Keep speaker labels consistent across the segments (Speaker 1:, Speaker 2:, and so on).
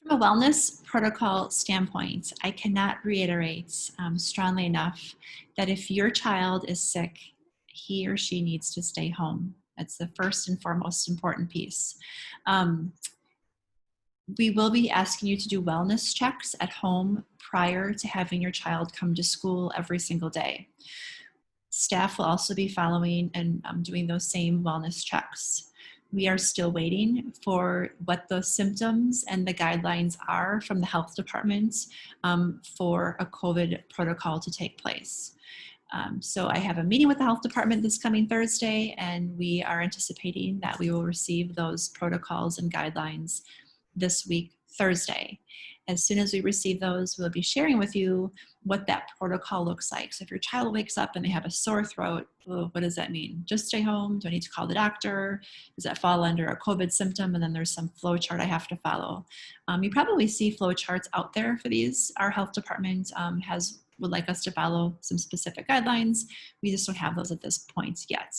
Speaker 1: From a wellness protocol standpoint, I cannot reiterate strongly enough that if your child is sick, he or she needs to stay home. That's the first and foremost important piece. Um, we will be asking you to do wellness checks at home prior to having your child come to school every single day. Staff will also be following and doing those same wellness checks. We are still waiting for what the symptoms and the guidelines are from the health department for a COVID protocol to take place. So I have a meeting with the health department this coming Thursday, and we are anticipating that we will receive those protocols and guidelines this week, Thursday. As soon as we receive those, we'll be sharing with you what that protocol looks like. So if your child wakes up and they have a sore throat, what does that mean? Just stay home? Do I need to call the doctor? Does that fall under a COVID symptom? And then there's some flow chart I have to follow. You probably see flow charts out there for these. Our health department would like us to follow some specific guidelines. We just don't have those at this point yet.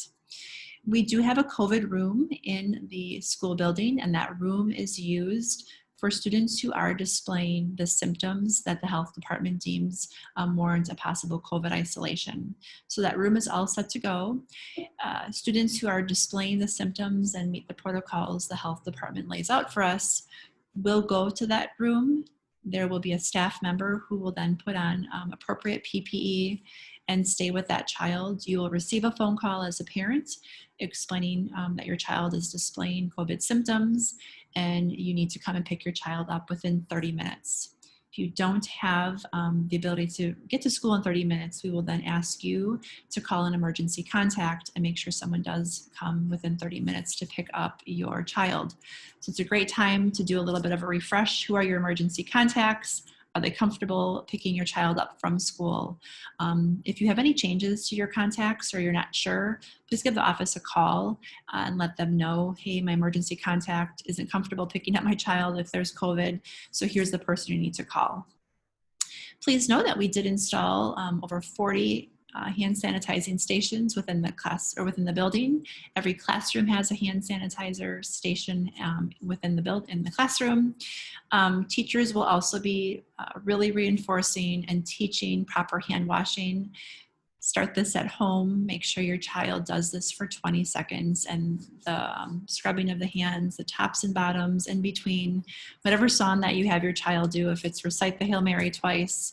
Speaker 1: We do have a COVID room in the school building, and that room is used for students who are displaying the symptoms that the health department deems warrant a possible COVID isolation. So that room is all set to go. Students who are displaying the symptoms and meet the protocols the health department lays out for us will go to that room. There will be a staff member who will then put on appropriate PPE and stay with that child. You will receive a phone call as a parent explaining that your child is displaying COVID symptoms and you need to come and pick your child up within 30 minutes. If you don't have the ability to get to school in 30 minutes, we will then ask you to call an emergency contact and make sure someone does come within 30 minutes to pick up your child. So it's a great time to do a little bit of a refresh. Who are your emergency contacts? Are they comfortable picking your child up from school? If you have any changes to your contacts or you're not sure, please give the office a call and let them know, hey, my emergency contact isn't comfortable picking up my child if there's COVID, so here's the person you need to call. Please know that we did install over 40 hand sanitizing stations within the class or within the building. Every classroom has a hand sanitizer station within the classroom. Teachers will also be really reinforcing and teaching proper hand washing. Start this at home. Make sure your child does this for 20 seconds, and the scrubbing of the hands, the tops and bottoms in between, whatever song that you have your child do, if it's recite the Hail Mary twice,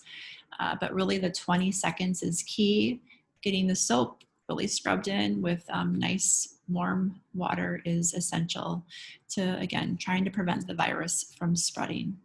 Speaker 1: but really the 20 seconds is key. Getting the soap really scrubbed in with nice warm water is essential to, again, trying to prevent the virus from spreading.